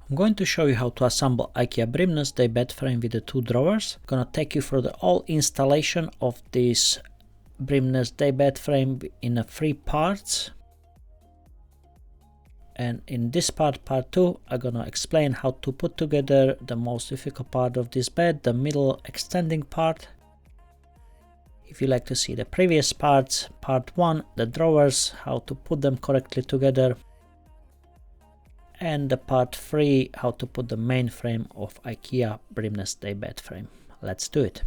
I'm going to show you how to assemble Ikea BRIMNES daybed frame with the 2 drawers. I'm gonna take you through the all installation of this BRIMNES daybed frame in 3 parts. And in this part 2, I'm gonna explain how to put together the most difficult part of this bed, the middle extending part. If you like to see the previous parts, part 1, the drawers, how to put them correctly together. And the part 3, how to put the main frame of Ikea BRIMNES daybed frame. Let's do it.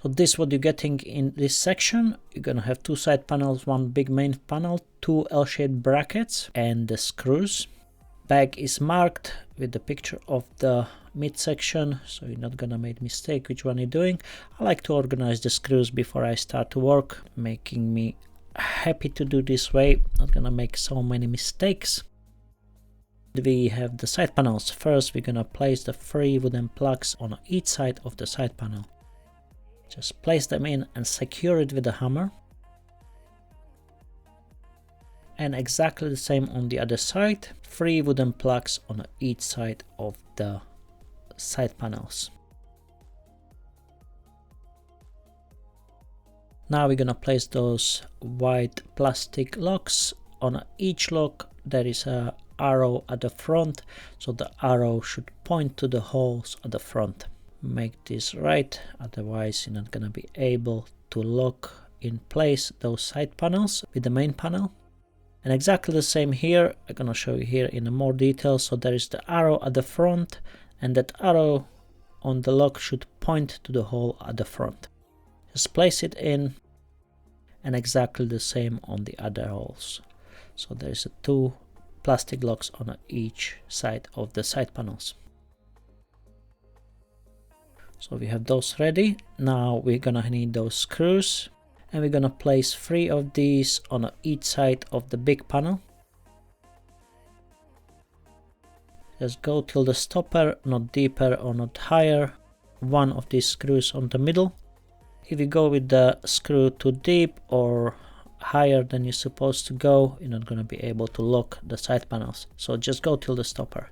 So this is what you're getting in this section. You're gonna have 2 side panels, 1 big main panel, 2 L-shaped brackets and the screws. Back is marked with the picture of the midsection, so you're not gonna make mistake which one you're doing. I like to organize the screws before I start to work, making me happy to do this way, not gonna make so many mistakes. We have the side panels. First we're gonna place the 3 wooden plugs on each side of the side panel. Just place them in and secure it with a hammer. And exactly the same on the other side, 3 wooden plugs on each side of the side panels. Now we're gonna place those white plastic locks. On each lock there is a arrow at the front, so the arrow should point to the holes at the front. Make this right, otherwise you're not gonna be able to lock in place those side panels with the main panel. And exactly the same here, I'm gonna show you here in more detail. So there is the arrow at the front, and that arrow on the lock should point to the hole at the front. Just place it in, and exactly the same on the other holes. So there's 2 plastic locks on each side of the side panels. So we have those ready. Now we're gonna need those screws, and we're gonna place 3 of these on each side of the big panel. Just go till the stopper, not deeper or not higher. 1 of these screws on the middle. If you go with the screw too deep or higher than you're supposed to go, you're not going to be able to lock the side panels. So just go till the stopper.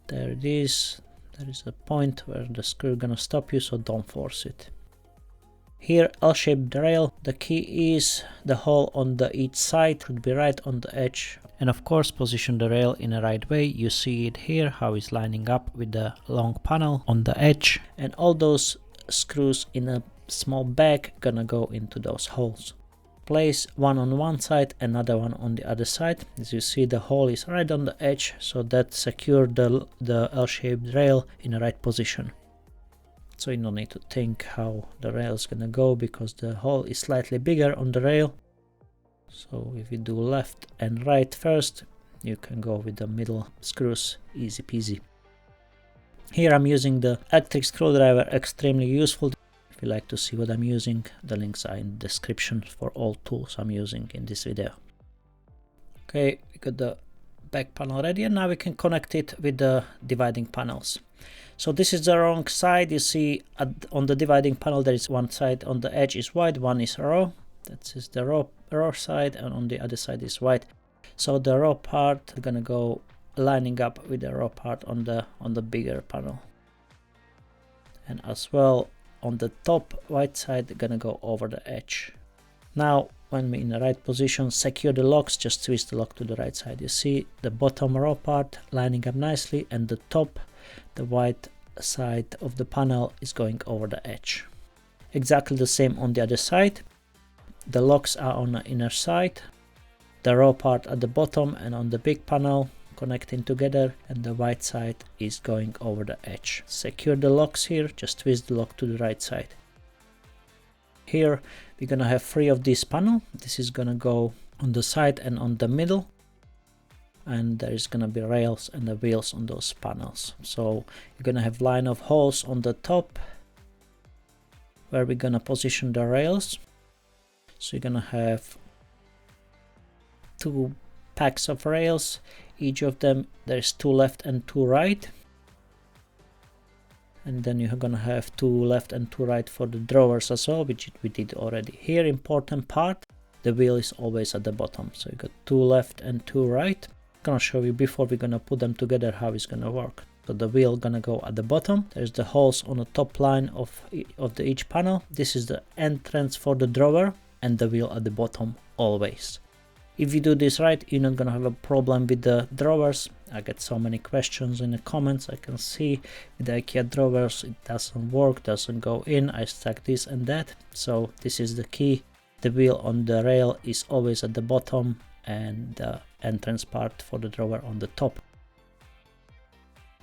There it is. There is a point where the screw is going to stop you, so don't force it. Here, L-shaped rail. The key is the hole on the each side should be right on the edge. And of course, position the rail in the right way. You see it here, how it's lining up with the long panel on the edge. And all those screws in a small bag gonna go into those holes. Place 1 on one side, another one on the other side. As you see, the hole is right on the edge, so that secured the L-shaped rail in the right position. So you don't need to think how the rail is gonna go, because the hole is slightly bigger on the rail. So if you do left and right first, you can go with the middle screws, easy peasy. Here I'm using the electric screwdriver, extremely useful. If you like to see what I'm using, the links are in the description for all tools I'm using in this video. Okay, we got the back panel ready, and now we can connect it with the dividing panels. So this is the wrong side. You see on the dividing panel there is one side on the edge is white, one is raw. That is the raw side, and on the other side is white. So the raw part is gonna go lining up with the raw part on the bigger panel. And as well on the top white side gonna go over the edge. Now when we're in the right position, secure the locks, just twist the lock to the right side. You see the bottom raw part lining up nicely, and the top, the white side of the panel is going over the edge. Exactly the same on the other side. The locks are on the inner side, the raw part at the bottom and on the big panel connecting together, and the white side is going over the edge. Secure the locks here, just twist the lock to the right side. Here we're gonna have 3 of this panel. This is gonna go on the side and on the middle, and there is gonna be rails and the wheels on those panels. So you're gonna have line of holes on the top where we're gonna position the rails. So you're gonna have 2 packs of rails. Each of them, there's 2 left and 2 right. And then you're gonna have 2 left and 2 right for the drawers as well, which we did already. Here, important part, the wheel is always at the bottom. So you got 2 left and 2 right. I'm gonna show you before we're gonna put them together how it's gonna work. So the wheel gonna go at the bottom. There's the holes on the top line of each panel. This is the entrance for the drawer, and the wheel at the bottom always. If you do this right, you're not gonna have a problem with the drawers. I get so many questions in the comments. I can see with the IKEA drawers it doesn't work, doesn't go in. I stuck this and that. So this is the key. The wheel on the rail is always at the bottom and the entrance part for the drawer on the top.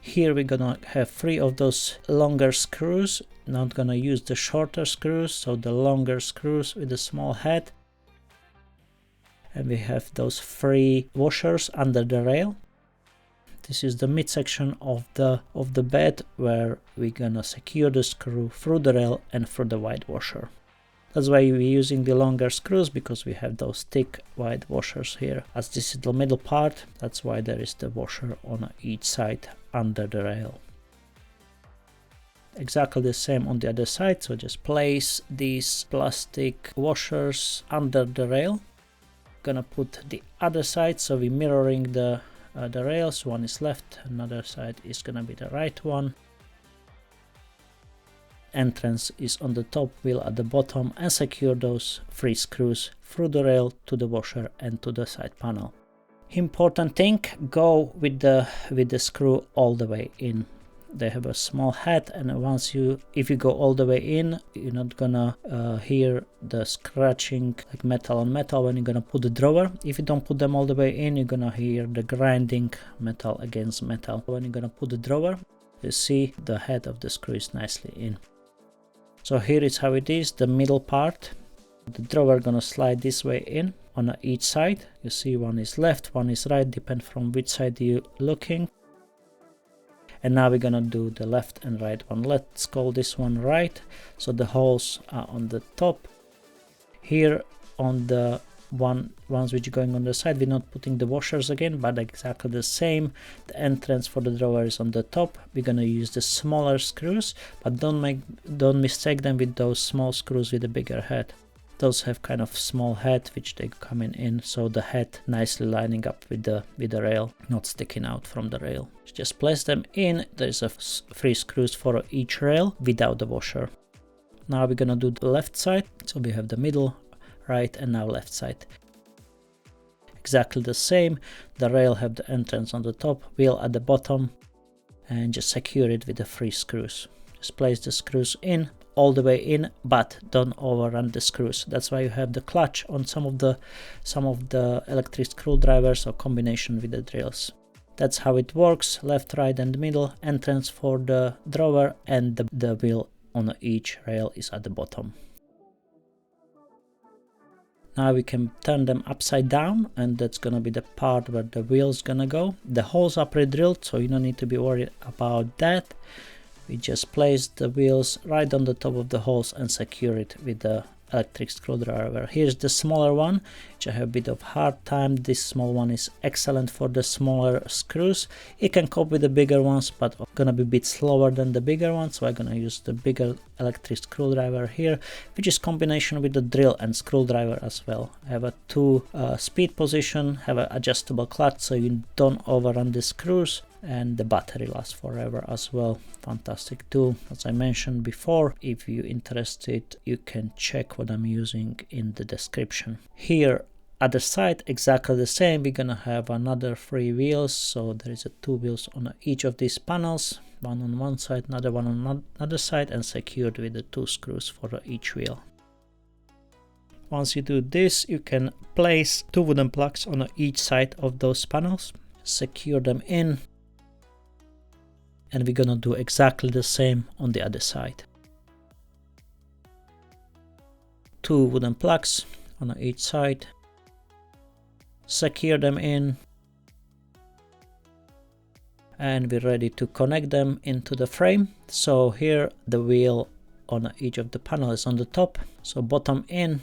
Here we're gonna have 3 of those longer screws. Not gonna use the shorter screws, so the longer screws with the small head. And we have those 3 washers under the rail. This is the midsection of the bed where we're gonna secure the screw through the rail and through the wide washer. That's why we're using the longer screws, because we have those thick wide washers here. As this is the middle part, that's why there is the washer on each side under the rail. Exactly the same on the other side, so just place these plastic washers under the rail. Gonna put the other side, so we're mirroring the rails. One is left, another side is gonna be the right one. Entrance is on the top, wheel at the bottom, and secure those 3 screws through the rail to the washer and to the side panel. Important thing, go with the screw all the way in. They have a small head, and if you go all the way in, you're not gonna hear the scratching like metal on metal when you're gonna put the drawer. If you don't put them all the way in, you're gonna hear the grinding metal against metal. When you're gonna put the drawer, you see the head of the screw is nicely in. So here is how it is, the middle part. The drawer gonna slide this way in on each side. You see one is left, one is right, depend from which side you're looking. And now we're gonna do the left and right one. Let's call this one right. So the holes are on the top. Here on the ones which are going on the side, we're not putting the washers again, but exactly the same. The entrance for the drawer is on the top. We're gonna use the smaller screws, but don't mistake them with those small screws with a bigger head. Those have kind of small head which they come in, so the head nicely lining up with the rail, not sticking out from the rail. Just place them in. There's 3 screws for each rail without the washer. Now we're gonna do the left side. So we have the middle, right, and now left side. Exactly the same. The rail have the entrance on the top, wheel at the bottom, and just secure it with the 3 screws. Just place the screws in, all the way in, but don't overrun the screws. That's why you have the clutch on some of the electric screwdrivers or combination with the drills. That's how it works. Left, right, and middle. Entrance for the drawer, and the wheel on each rail is at the bottom. Now we can turn them upside down, and that's gonna be the part where the wheel's gonna go. The holes are pre-drilled, so you don't need to be worried about that. We just place the wheels right on the top of the holes and secure it with the electric screwdriver. Here's the smaller one, which I have a bit of hard time. This small one is excellent for the smaller screws. It can cope with the bigger ones, but gonna be a bit slower than the bigger one, so I'm gonna use the bigger electric screwdriver here, which is combination with the drill and screwdriver as well. I have a 2 speed position, have an adjustable clutch so you don't overrun the screws, and the battery lasts forever as well. Fantastic tool. As I mentioned before, if you're interested, you can check what I'm using in the description. Here other side, exactly the same. We're gonna have another 3 wheels, so there is 2 wheels on each of these panels, one on one side, another one on another side, and secured with the 2 screws for each wheel. Once you do this, you can place 2 wooden plugs on each side of those panels, secure them in, and we're gonna do exactly the same on the other side. 2 wooden plugs on each side, secure them in, and we're ready to connect them into the frame. So here the wheel on each of the panels is on the top, so bottom in.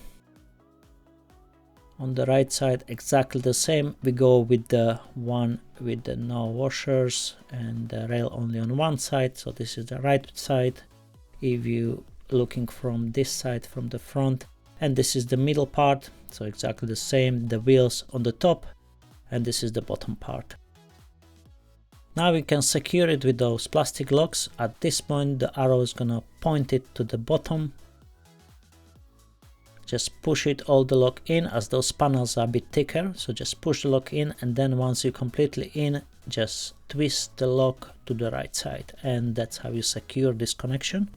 On the right side, exactly the same. We go with the one with the no washers and the rail only on one side, so this is the right side. If you looking from this side, from the front, and this is the middle part, so exactly the same, the wheels on the top, and this is the bottom part. Now we can secure it with those plastic locks. At this point the arrow is gonna point it to the bottom. Just push it all the lock in, as those panels are a bit thicker, so just push the lock in, and then once you're completely in, just twist the lock to the right side, and that's how you secure this connection.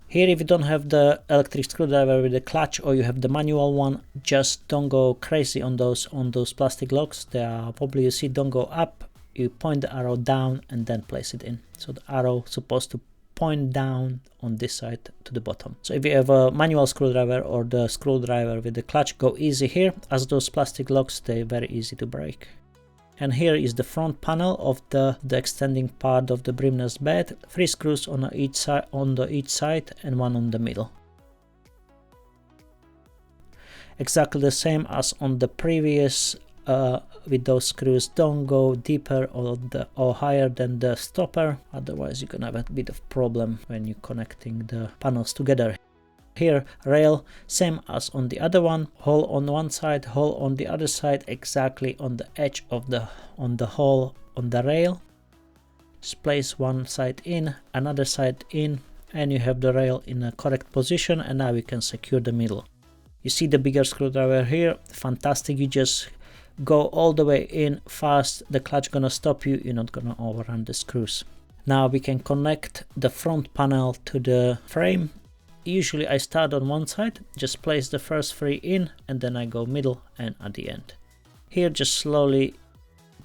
Here, if you don't have the electric screwdriver with the clutch, or you have the manual one, just don't go crazy on those plastic locks. They are probably, you see, don't go up. You point the arrow down and then place it in. So the arrow is supposed to point down on this side to the bottom. So if you have a manual screwdriver or the screwdriver with the clutch, go easy here, as those plastic locks, they're very easy to break. And here is the front panel of the extending part of the BRIMNES bed. 3 screws on each side, and 1 on the middle. Exactly the same as on the previous with those screws. Don't go deeper or higher than the stopper, otherwise you're gonna have a bit of problem when you're connecting the panels together. Here, rail, same as on the other one, hole on one side, hole on the other side, exactly on the edge of the hole on the rail. Just place one side in, another side in, and you have the rail in a correct position, and now we can secure the middle. You see the bigger screwdriver here, fantastic. You just go all the way in fast, the clutch gonna stop you, you're not gonna overrun the screws. Now we can connect the front panel to the frame. Usually I start on one side, just place the first 3 in, and then I go middle and at the end. Here just slowly,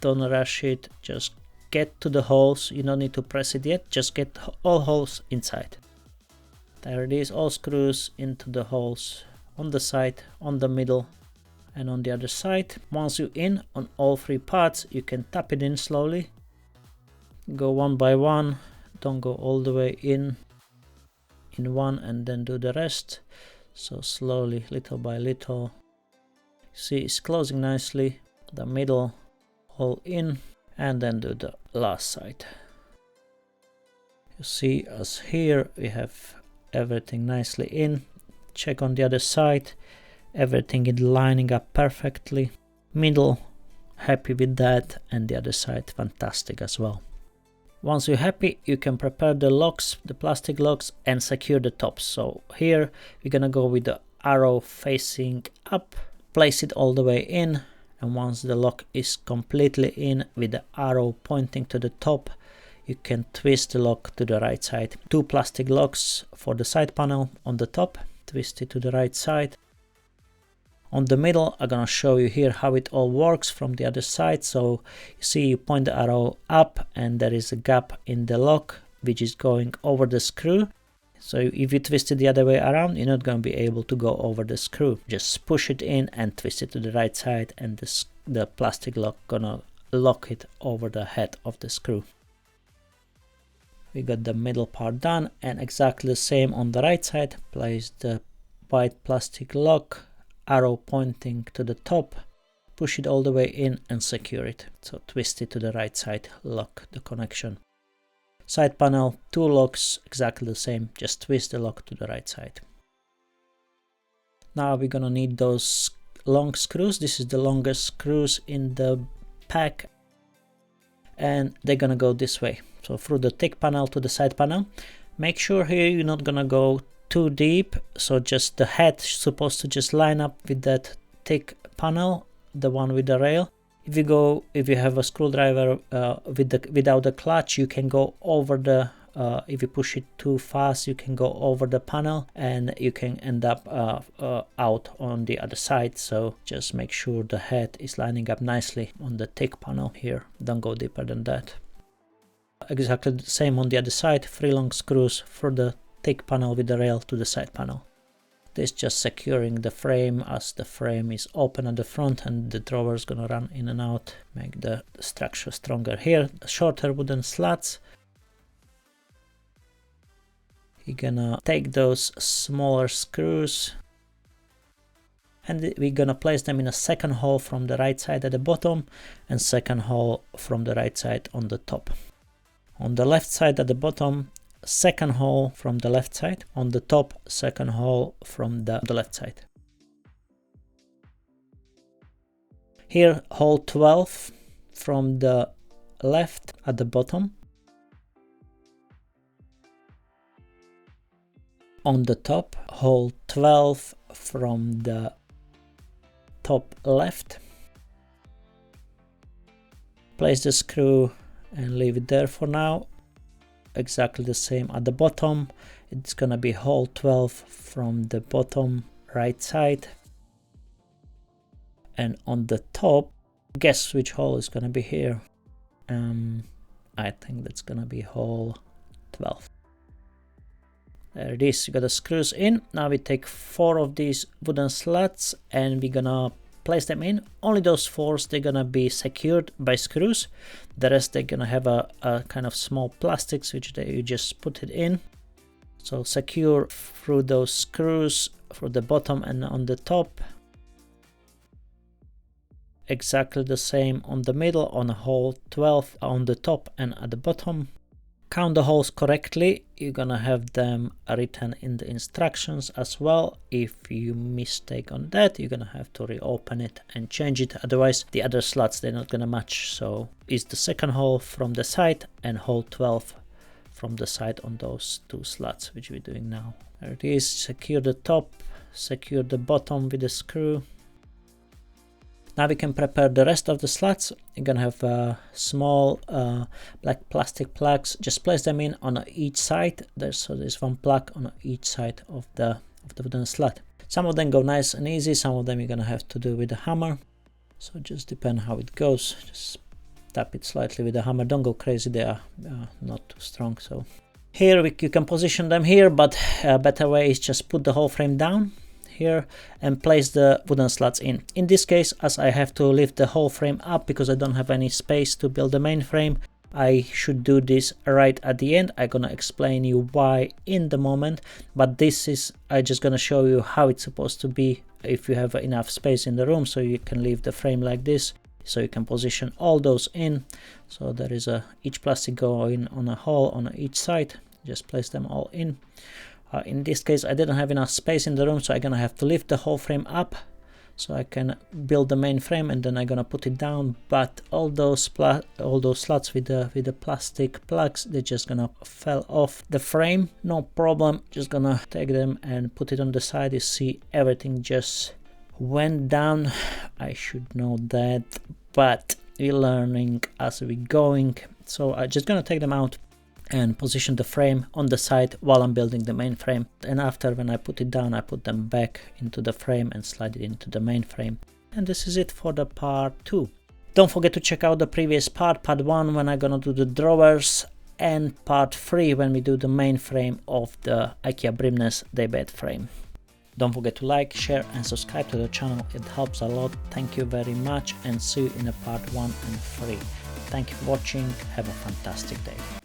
don't rush it, just get to the holes. You don't need to press it yet, just get all holes inside. There it is, all screws into the holes on the side, on the middle, and on the other side. Once you're in on all 3 parts, you can tap it in slowly. Go one by one, don't go all the way in one and then do the rest. So slowly, little by little. See, it's closing nicely. The middle hole in, and then do the last side. You see, as here we have everything nicely in. Check on the other side, everything is lining up perfectly. Middle, happy with that, and the other side fantastic as well. Once you're happy, you can prepare the locks, the plastic locks, and secure the tops. So here we're gonna go with the arrow facing up, place it all the way in, and once the lock is completely in with the arrow pointing to the top, you can twist the lock to the right side. 2 plastic locks for the side panel on the top, twist it to the right side. On the middle, I'm gonna show you here how it all works from the other side. So you see, you point the arrow up and there is a gap in the lock which is going over the screw. So if you twist it the other way around, you're not gonna be able to go over the screw. Just push it in and twist it to the right side, and the plastic lock gonna lock it over the head of the screw. We got the middle part done, and exactly the same on the right side. Place the white plastic lock, arrow pointing to the top, push it all the way in and secure it. So twist it to the right side, lock the connection. Side panel, 2 locks, exactly the same, just twist the lock to the right side. Now we're gonna need those long screws. This is the longest screws in the pack, and they're gonna go this way. So through the thick panel to the side panel. Make sure here you're not gonna go too deep, so just the head is supposed to just line up with that thick panel, the one with the rail. If you have a screwdriver without the clutch, you can go over the if you push it too fast, you can go over the panel and you can end up out on the other side. So just make sure the head is lining up nicely on the thick panel here, don't go deeper than that. Exactly the same on the other side, 3 long screws for the thick panel with the rail to the side panel. This just securing the frame, as the frame is open at the front and the drawer is gonna run in and out, make the structure stronger. Here, shorter wooden slats. You're gonna take those smaller screws and we're gonna place them in a second hole from the right side at the bottom and second hole from the right side on the top. On the left side at the bottom, second hole from the left side, on the top second hole from the left side. Here hole 12 from the left at the bottom. On the top, hole 12 from the top left. Place the screw and leave it there for now. Exactly the same at the bottom. It's gonna be hole 12 from the bottom right side. And on the top, guess which hole is gonna be here? I think that's gonna be hole 12. There it is, you got the screws in. Now we take 4 of these wooden slats and we're gonna place them in. Only those 4, they're gonna be secured by screws. The rest, they're gonna have a kind of small plastics which you just put it in. So secure through those screws for the bottom and on the top. Exactly the same on the middle, on a hole 12 on the top and at the bottom. Count the holes correctly. You're gonna have them written in the instructions as well. If you mistake on that, you're gonna have to reopen it and change it. Otherwise, the other slots, they're not gonna match. So it's the second hole from the side and hole 12 from the side on those 2 slots, which we're doing now. There it is. Secure the top, secure the bottom with a screw. Now we can prepare the rest of the slats. You're gonna have small black plastic plugs. Just place them in on each side. There's 1 plug on each side of the wooden slat. Some of them go nice and easy. Some of them you're gonna have to do with a hammer. So just depend how it goes. Just tap it slightly with a hammer. Don't go crazy. They are not too strong. So here you can position them here, but a better way is just put the whole frame down here and place the wooden slats in. In this case, as I have to lift the whole frame up because I don't have any space to build the main frame, I should do this right at the end. I'm gonna explain you why in the moment, but this is, I just gonna show you how it's supposed to be if you have enough space in the room, so you can leave the frame like this, so you can position all those in. So there is each plastic going on a hole on each side. Just place them all in. In this case, I didn't have enough space in the room, so I'm gonna have to lift the whole frame up so I can build the main frame, and then I'm gonna put it down. But all those slots with the plastic plugs, they're just gonna fall off the frame. No problem. Just gonna take them and put it on the side. You see everything just went down. I should know that, but we're learning as we're going. So I'm just gonna take them out and position the frame on the side while I'm building the main frame. And after, when I put it down, I put them back into the frame and slide it into the main frame. And this is it for the part 2. Don't forget to check out the previous part 1, when I'm gonna do the drawers, and part 3 when we do the main frame of the Ikea BRIMNES daybed frame. Don't forget to like, share and subscribe to the channel. It helps a lot. Thank you very much, and see you in the part 1 and 3. Thank you for watching. Have a fantastic day.